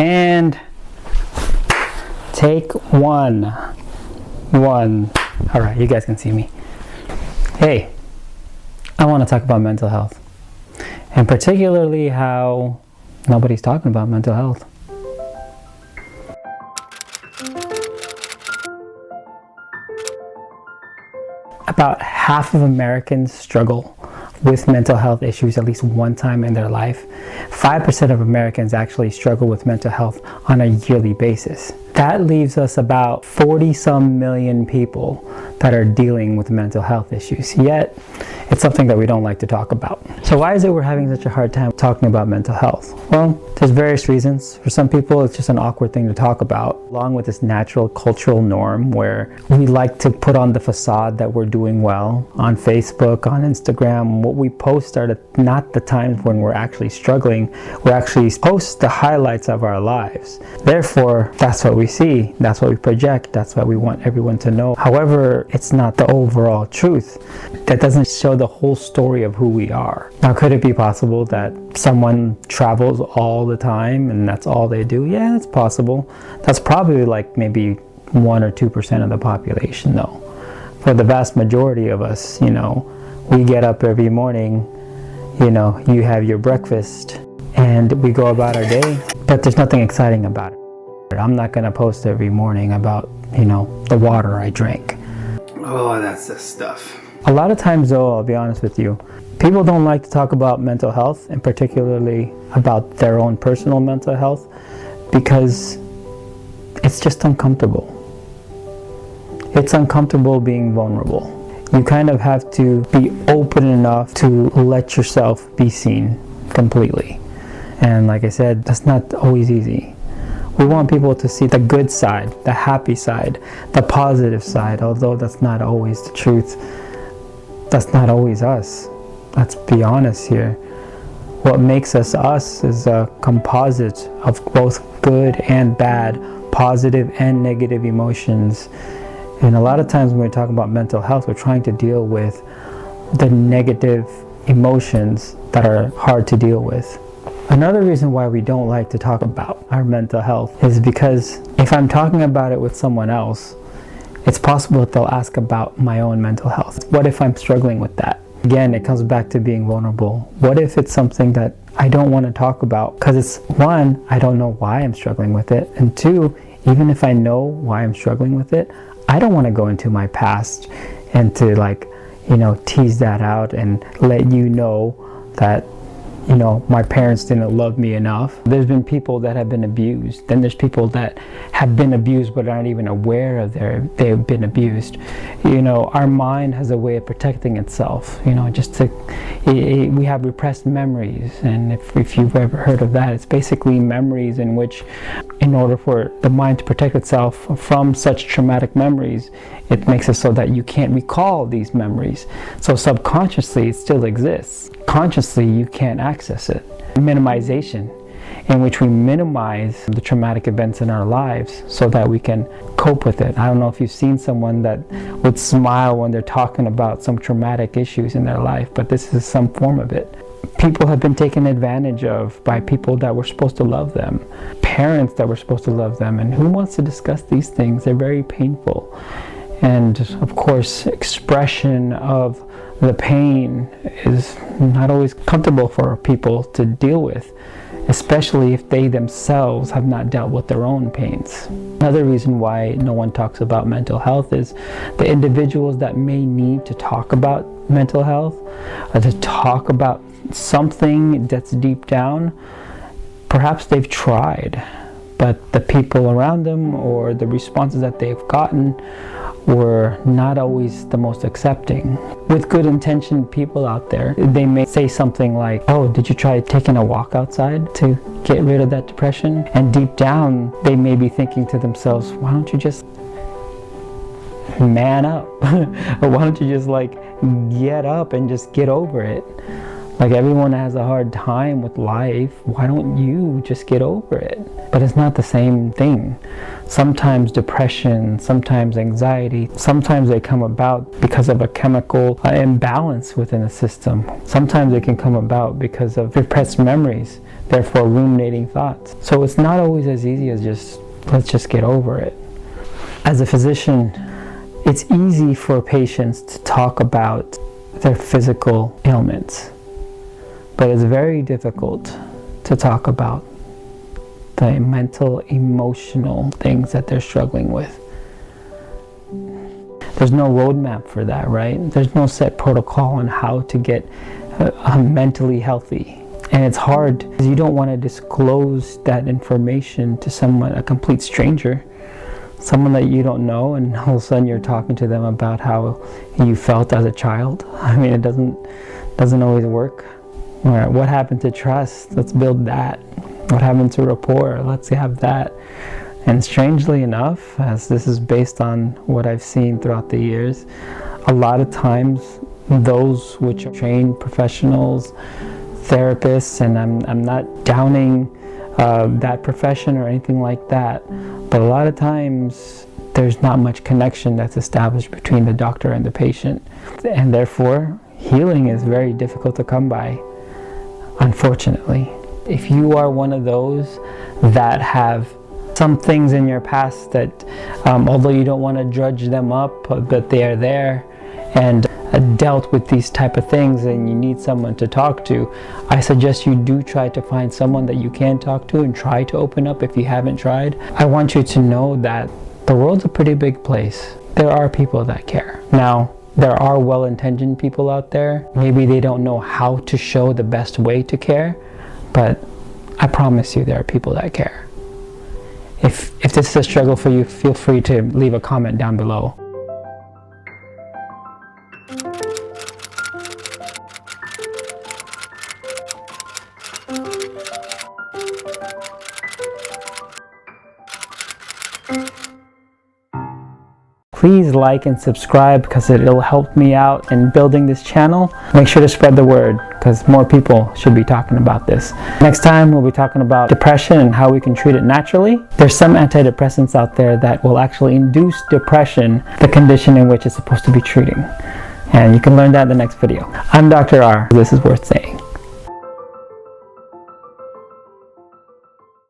And take one. All right, you guys can see me. Hey, I want to talk about mental health, and particularly how nobody's talking about mental health. About half of Americans struggle with mental health issues at least one time in their life. 5% of Americans actually struggle with mental health on a yearly basis. That leaves us about 40-some million people that are dealing with mental health issues. Yet, it's something that we don't like to talk about. So why is it we're having such a hard time talking about mental health? Well, there's various reasons. For some people, it's just an awkward thing to talk about, along with this natural cultural norm where we like to put on the facade that we're doing well on Facebook, on Instagram. What we post are not the times when we're actually struggling. We actually post the highlights of our lives. Therefore, that's what we see. That's what we project. That's what we want everyone to know. However, it's not the overall truth. That doesn't show the whole story of who we are. Now, could it be possible that someone travels all the time and that's all they do? Yeah, it's possible. That's probably like maybe 1 or 2% of the population though. For the vast majority of us, we get up every morning, you have your breakfast and we go about our day, but there's nothing exciting about it. I'm not going to post every morning about, the water I drank. Oh, that's the stuff. A lot of times though, I'll be honest with you, people don't like to talk about mental health, and particularly about their own personal mental health, because it's just uncomfortable. It's uncomfortable being vulnerable. You kind of have to be open enough to let yourself be seen completely. And like I said, that's not always easy. We want people to see the good side, the happy side, the positive side, although that's not always the truth. That's not always us. Let's be honest here. What makes us us is a composite of both good and bad, positive and negative emotions. And a lot of times when we talk about mental health, we're trying to deal with the negative emotions that are hard to deal with. Another reason why we don't like to talk about our mental health is because if I'm talking about it with someone else, it's possible that they'll ask about my own mental health. What if I'm struggling with that? Again, it comes back to being vulnerable. What if it's something that I don't want to talk about? Because it's one, I don't know why I'm struggling with it. And two, even if I know why I'm struggling with it, I don't want to go into my past and to tease that out and let you know that my parents didn't love me enough. There's been people that have been abused. Then there's people that have been abused but aren't even aware of they've been abused. Our mind has a way of protecting itself. We have repressed memories, and if you've ever heard of that, it's basically memories in which, in order for the mind to protect itself from such traumatic memories, it makes it so that you can't recall these memories. So subconsciously, it still exists. Consciously, you can't access it. Minimization, in which we minimize the traumatic events in our lives so that we can cope with it. I don't know if you've seen someone that would smile when they're talking about some traumatic issues in their life, but this is some form of it. People have been taken advantage of by people that were supposed to love them, parents that were supposed to love them, and who wants to discuss these things? They're very painful. And of course, expression of the pain is not always comfortable for people to deal with, especially if they themselves have not dealt with their own pains. Another reason why no one talks about mental health is the individuals that may need to talk about mental health, or to talk about something that's deep down. Perhaps they've tried, but the people around them or the responses that they've gotten were not always the most accepting. With good intentioned people out there, they may say something like, oh, did you try taking a walk outside to get rid of that depression? And deep down, they may be thinking to themselves, why don't you just man up? Or why don't you just get up and just get over it? Like, everyone has a hard time with life. Why don't you just get over it? But it's not the same thing. Sometimes depression, sometimes anxiety, sometimes they come about because of a chemical imbalance within the system. Sometimes they can come about because of repressed memories, therefore ruminating thoughts. So it's not always as easy as just, let's just get over it. As a physician, it's easy for patients to talk about their physical ailments, but it's very difficult to talk about the mental, emotional things that they're struggling with. There's no roadmap for that, right? There's no set protocol on how to get mentally healthy. And it's hard because you don't want to disclose that information to someone, a complete stranger, someone that you don't know, and all of a sudden you're talking to them about how you felt as a child. I mean, it doesn't always work. What happened to trust? Let's build that. What happened to rapport? Let's have that. And strangely enough, as this is based on what I've seen throughout the years, a lot of times those which are trained professionals, therapists, and I'm not downing that profession or anything like that, but a lot of times there's not much connection that's established between the doctor and the patient, and therefore healing is very difficult to come by, unfortunately. If you are one of those that have some things in your past that although you don't want to judge them up, but they are there and dealt with these type of things and you need someone to talk to, I suggest you do try to find someone that you can talk to and try to open up if you haven't tried. I want you to know that the world's a pretty big place. There are people that care. Now, there are well-intentioned people out there. Maybe they don't know how to show the best way to care, but I promise you there are people that care. If this is a struggle for you, feel free to leave a comment down below. Please like and subscribe because it'll help me out in building this channel. Make sure to spread the word because more people should be talking about this. Next time we'll be talking about depression and how we can treat it naturally. There's some antidepressants out there that will actually induce depression, the condition in which it's supposed to be treating. And you can learn that in the next video. I'm Dr. R. This is worth saying.